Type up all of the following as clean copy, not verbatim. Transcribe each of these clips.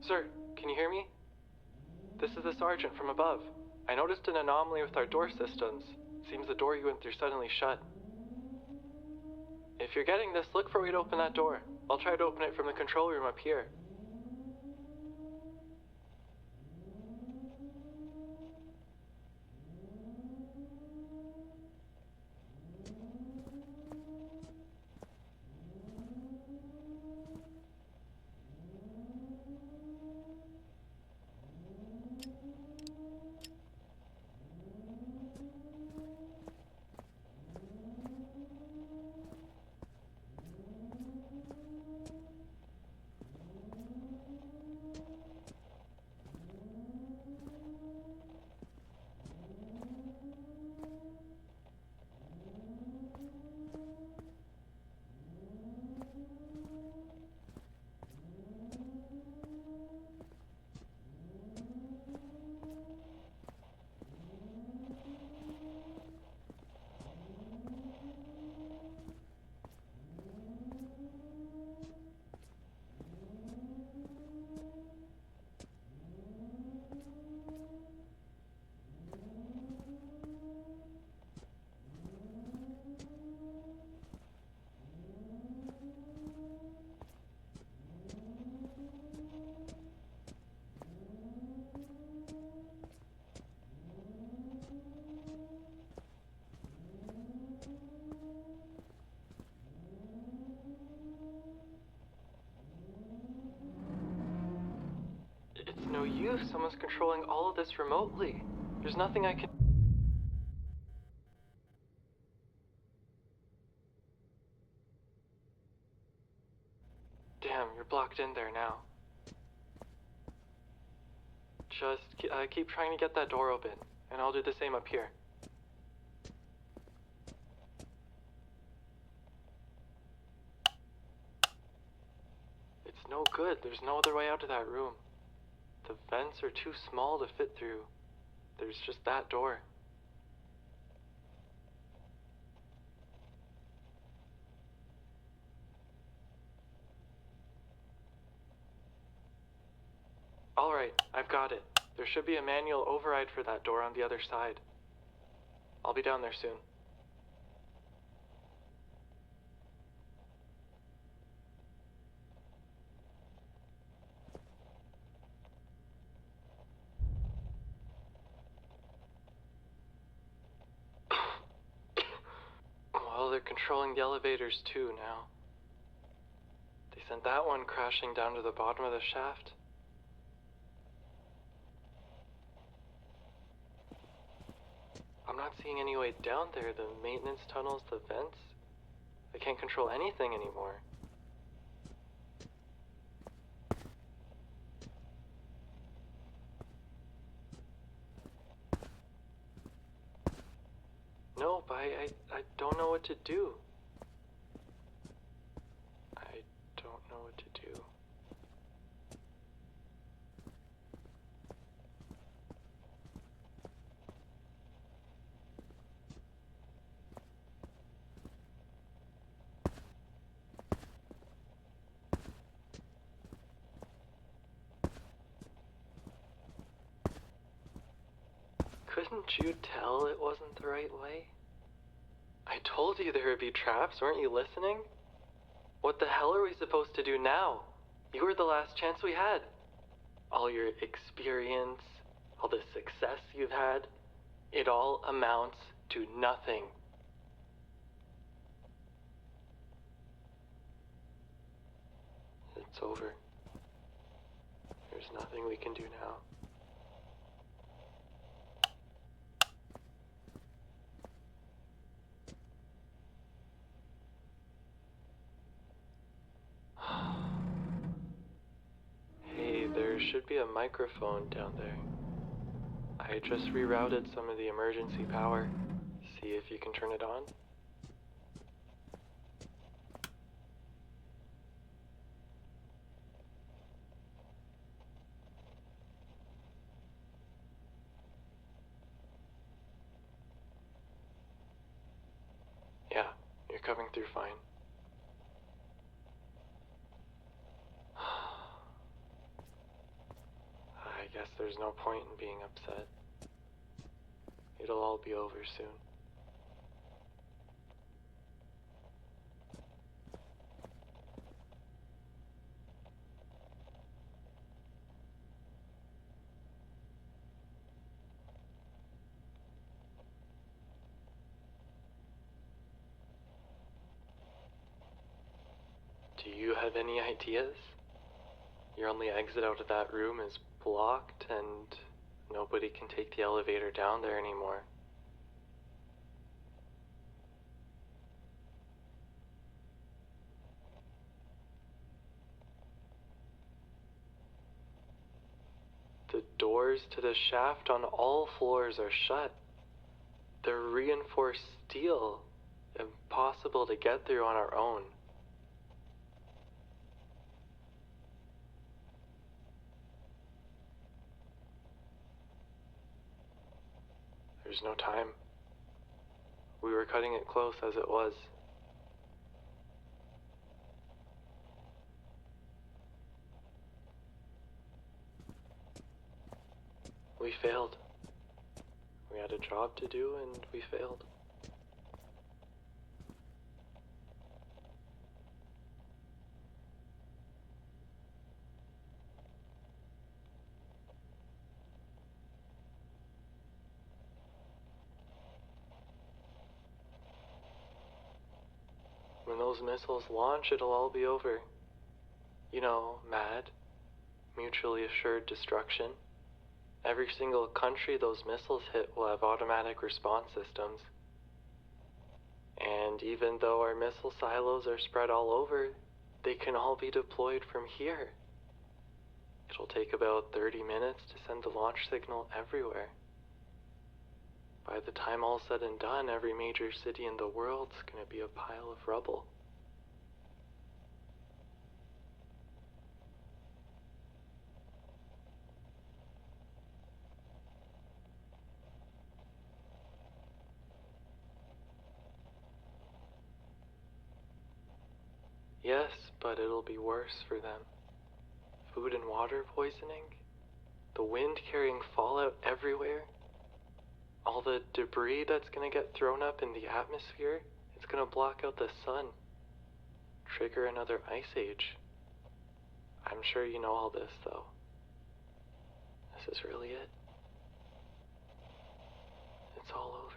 Sir, can you hear me? This is the sergeant from above. I noticed an anomaly with our door systems. Seems the door you went through suddenly shut. If you're getting this, look for a way to open that door. I'll try to open it from the control room up here. It's no use. Someone's controlling all of this remotely. There's nothing I can... Damn, you're blocked in there now. Just keep trying to get that door open, and I'll do the same up here. It's no good. There's no other way out of that room. The vents are too small to fit through. There's just that door. Alright, I've got it. There should be a manual override for that door on the other side. I'll be down there soon. Well, they're controlling the elevators too now. They sent that one crashing down to the bottom of the shaft. I'm not seeing any way down there. The maintenance tunnels, the vents. I can't control anything anymore. Nope, I don't know what to do. I don't know what to do. Couldn't you tell it wasn't the right way? I told you there would be traps, weren't you listening? What the hell are we supposed to do now? You were the last chance we had. All your experience, all the success you've had, it all amounts to nothing. It's over. There's nothing we can do now. Hey, there should be a microphone down there. I just rerouted some of the emergency power. See if if you can turn it on? Yeah, you're coming through fine. I guess there's no point in being upset. It'll all be over soon. Do you have any ideas? Your only exit out of that room is blocked, and nobody can take the elevator down there anymore. The doors to the shaft on all floors are shut. They're reinforced steel, impossible to get through on our own. There's no time. We were cutting it close as it was. We failed. We had a job to do and we failed. When those missiles launch, it'll all be over. You know, MAD, mutually assured destruction. Every single country those missiles hit will have automatic response systems. And even though our missile silos are spread all over, they can all be deployed from here. It'll take about 30 minutes to send the launch signal everywhere. By the time all's said and done, every major city in the world's gonna be a pile of rubble. Yes, but it'll be worse for them. Food and water poisoning, the wind carrying fallout everywhere, all the debris that's gonna get thrown up in the atmosphere, it's gonna block out the sun, trigger another ice age. I'm sure you know all this, though. This is really it. It's all over.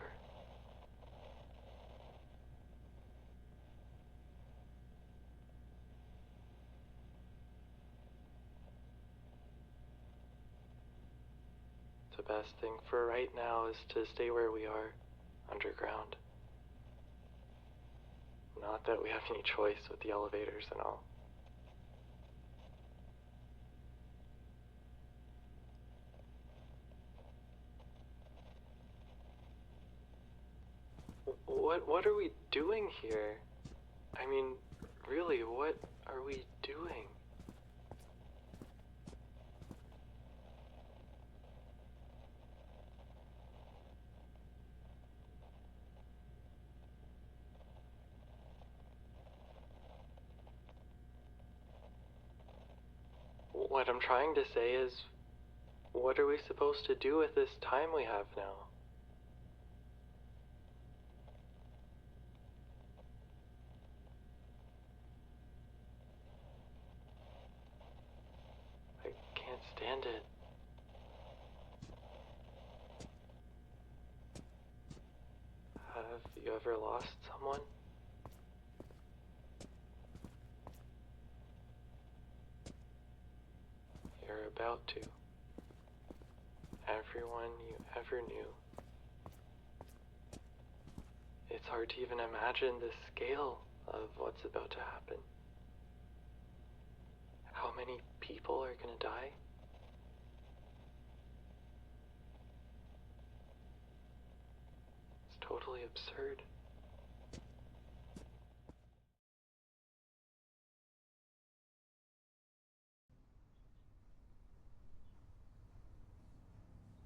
The best thing for right now is to stay where we are, underground. Not that we have any choice with the elevators and all. What are we doing here? I mean, really, what are we doing? What I'm trying to say is, what are we supposed to do with this time we have now? I can't stand it. Have you ever lost someone? You're about to. Everyone you ever knew. It's hard to even imagine the scale of what's about to happen. How many people are gonna die? It's totally absurd.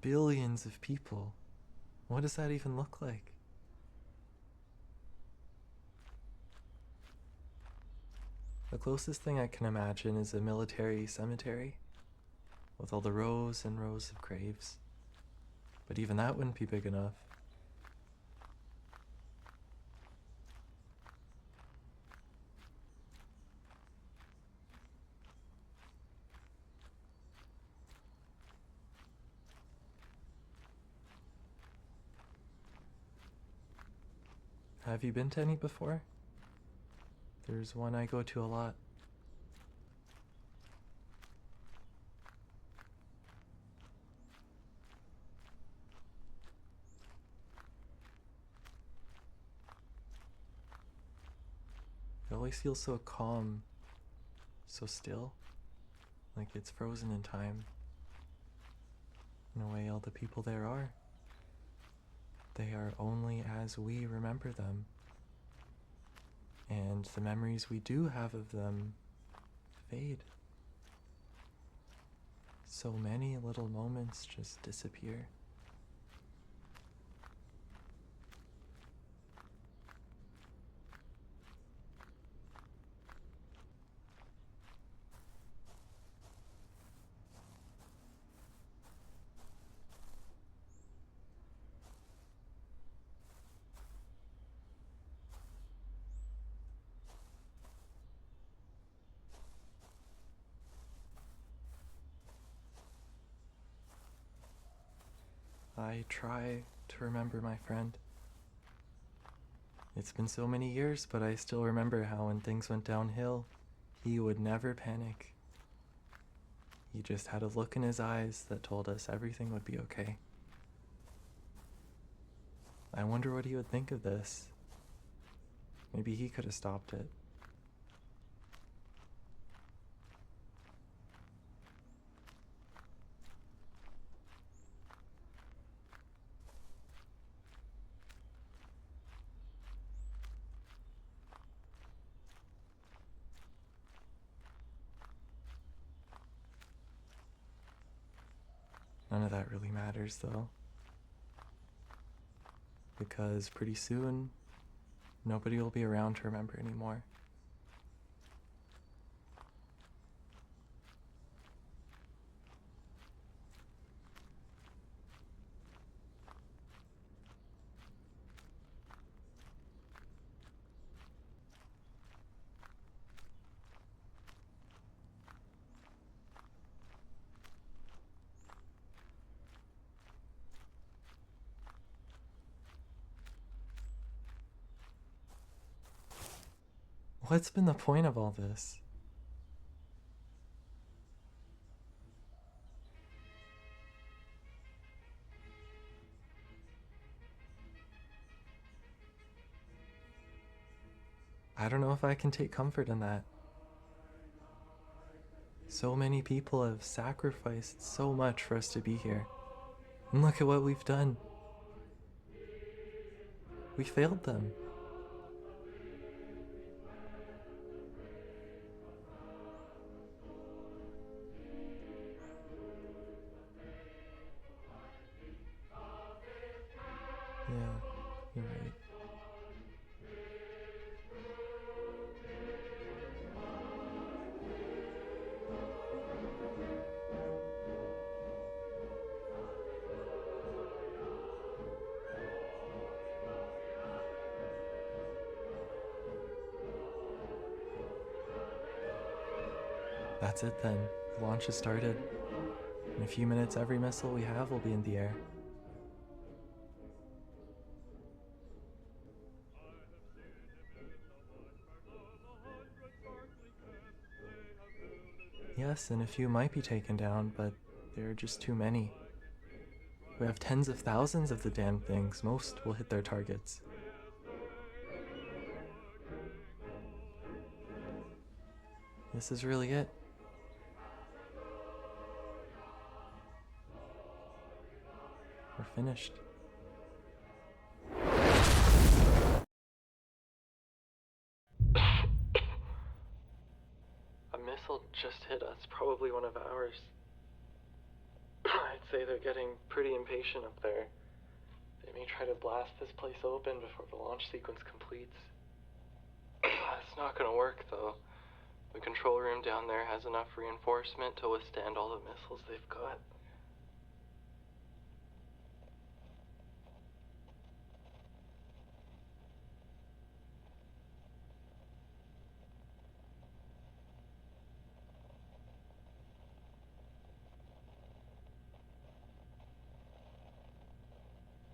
Billions of people. What does that even look like? The closest thing I can imagine is a military cemetery with all the rows and rows of graves. But even that wouldn't be big enough. Have you been to any before? There's one I go to a lot. It always feels so calm, so still, like it's frozen in time. In a way, all the people there are. They are only as we remember them. And the memories we do have of them fade. So many little moments just disappear. I try to remember my friend. It's been so many years, but I still remember how when things went downhill, he would never panic. He just had a look in his eyes that told us everything would be okay. I wonder what he would think of this. Maybe he could have stopped it. None of that really matters, though. Because pretty soon, nobody will be around to remember anymore. What's been the point of all this? I don't know if I can take comfort in that. So many people have sacrificed so much for us to be here. And look at what we've done. We failed them. Yeah, you're right. That's it then. The launch has started. In a few minutes, every missile we have will be in the air. Yes, and a few might be taken down, but there are just too many. We have tens of thousands of the damn things. Most will hit their targets. This is really it. We're finished. missile just hit us, probably one of ours. I'd say they're getting pretty impatient up there. They may try to blast this place open before the launch sequence completes. It's not gonna work, though. The control room down there has enough reinforcement to withstand all the missiles they've got.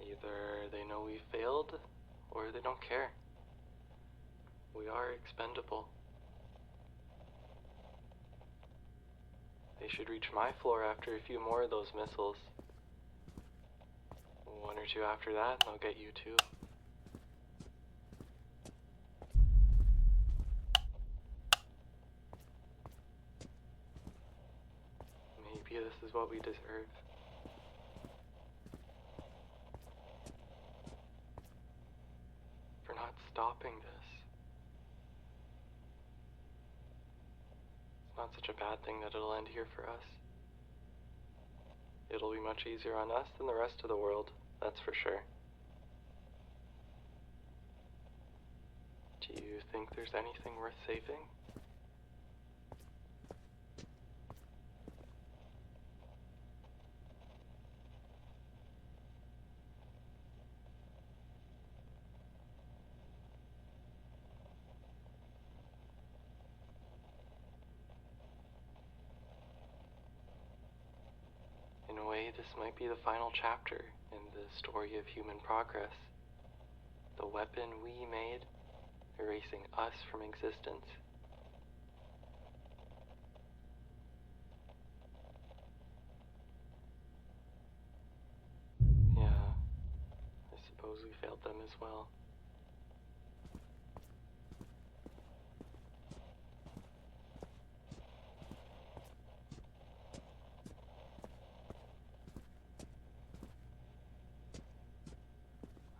Either they know we failed, or they don't care. We are expendable. They should reach my floor after a few more of those missiles. One or two after that, and they'll get you too. Maybe this is what we deserve. For not stopping this. It's not such a bad thing that it'll end here for us. It'll be much easier on us than the rest of the world, that's for sure. Do you think there's anything worth saving? In a way, this might be the final chapter in the story of human progress. The weapon we made, erasing us from existence. Yeah, I suppose we failed them as well.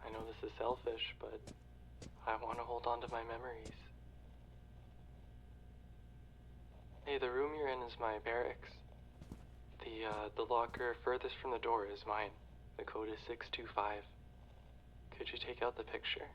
I know this is selfish, but I want to hold on to my memories. Hey, the room you're in is my barracks. The locker furthest from the door is mine. The code is 625. Could you take out the picture?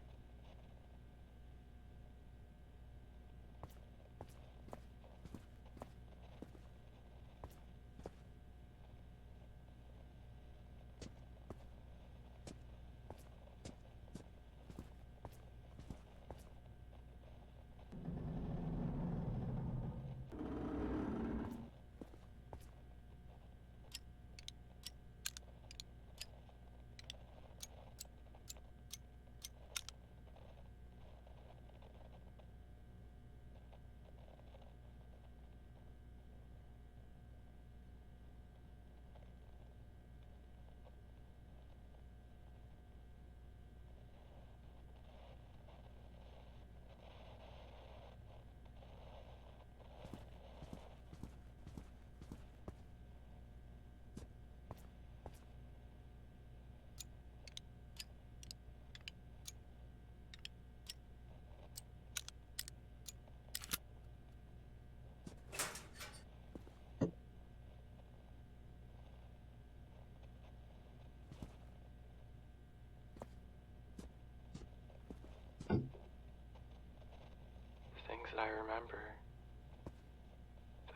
Things that I remember,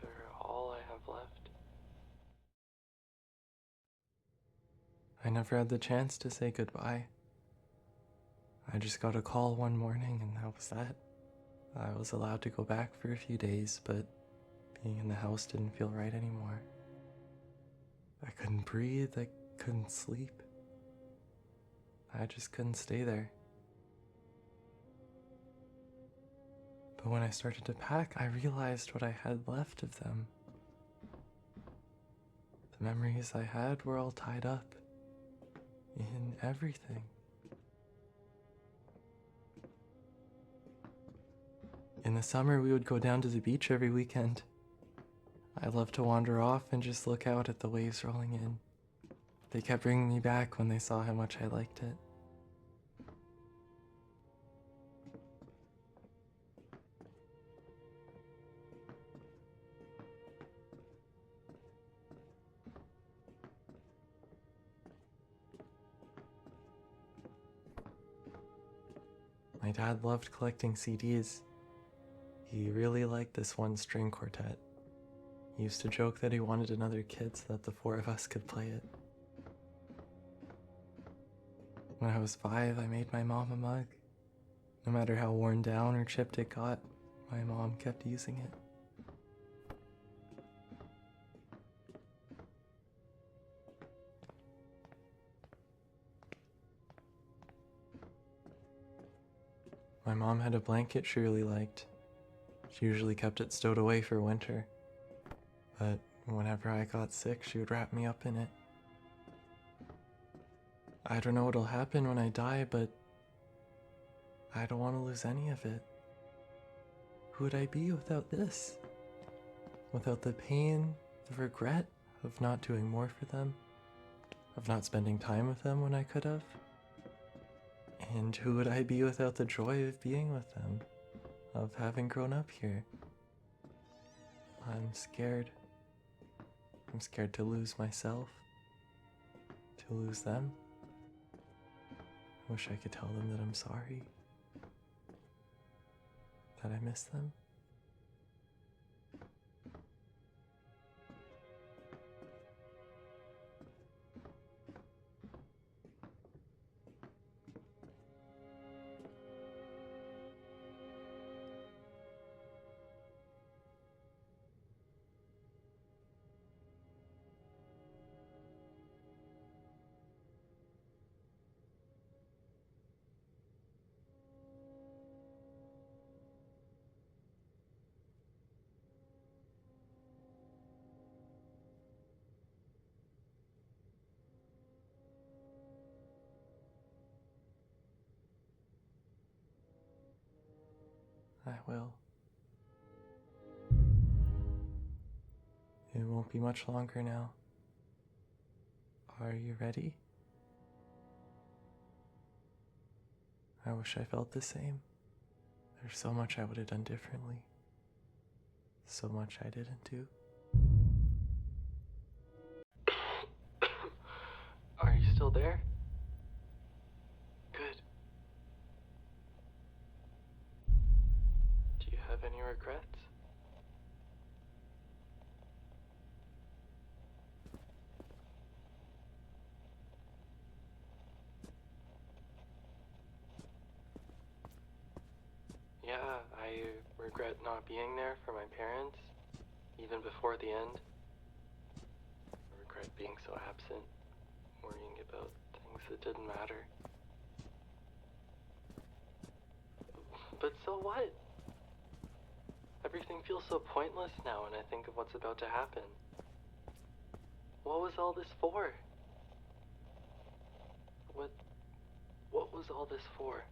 they're all I have left. I never had the chance to say goodbye. I just got a call one morning and that was that. I was allowed to go back for a few days, but being in the house didn't feel right anymore. I couldn't breathe, I couldn't sleep. I just couldn't stay there. But when I started to pack, I realized what I had left of them. The memories I had were all tied up in everything. In the summer, we would go down to the beach every weekend. I loved to wander off and just look out at the waves rolling in. They kept bringing me back when they saw how much I liked it. My dad loved collecting CDs. He really liked this one string quartet. He used to joke that he wanted another kid so that the four of us could play it. When I was 5, I made my mom a mug. No matter how worn down or chipped it got, my mom kept using it. My mom had a blanket she really liked. She usually kept it stowed away for winter. But whenever I got sick, she would wrap me up in it. I don't know what'll happen when I die, but I don't want to lose any of it. Who would I be without this? Without the pain, the regret of not doing more for them, of not spending time with them when I could have? And who would I be without the joy of being with them, of having grown up here? I'm scared. I'm scared to lose myself, to lose them. I wish I could tell them that I'm sorry, that I miss them. I will. It won't be much longer now. Are you ready? I wish I felt the same. There's so much I would have done differently. So much I didn't do. Are you still there? Good. Do you have any regrets? Yeah, I regret not being there for my parents, even before the end. I regret being so absent, worrying about things that didn't matter. But so what? Everything feels so pointless now when I think of what's about to happen. What was all this for? What was all this for?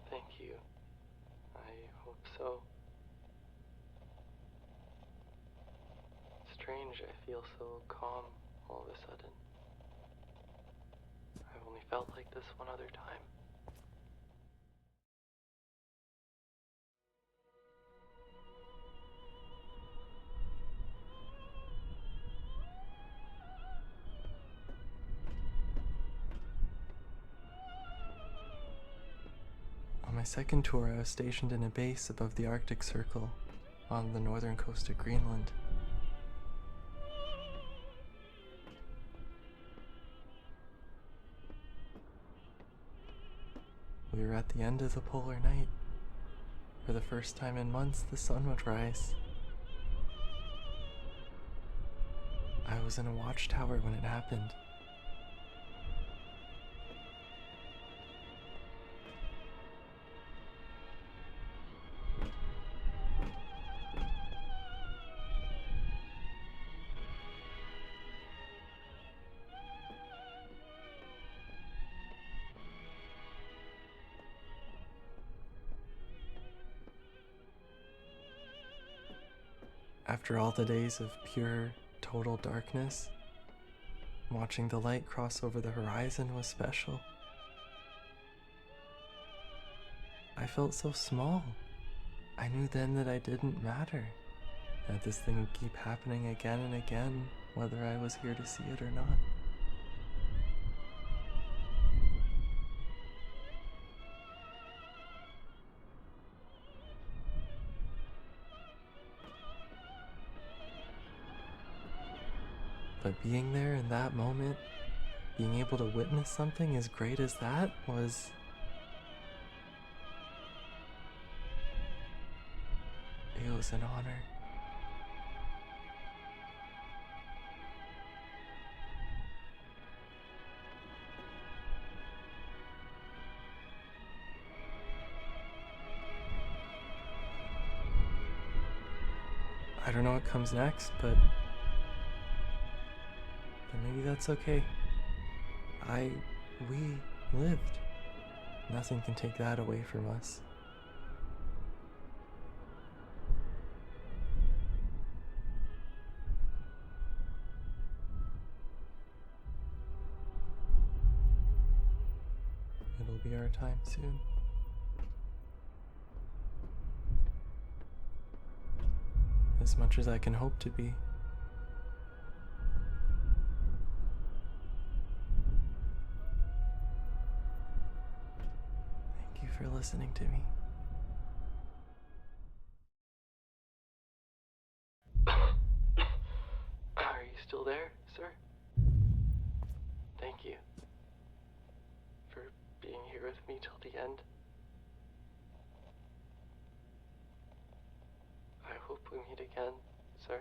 Thank you. I hope so. Strange, I feel so calm all of a sudden. I've only felt like this one other time. On my second tour, I was stationed in a base above the Arctic Circle on the northern coast of Greenland. We were at the end of the polar night. For the first time in months, the sun would rise. I was in a watchtower when it happened. After all the days of pure, total darkness, watching the light cross over the horizon was special. I felt so small. I knew then that I didn't matter, that this thing would keep happening again and again, whether I was here to see it or not. But being there in that moment, being able to witness something as great as that was... it was an honor. I don't know what comes next, but maybe that's okay. We lived. Nothing can take that away from us. It'll be our time soon. As much as I can hope to be. Thank you for listening to me. Are you still there, sir? Thank you for being here with me till the end. I hope we meet again, sir.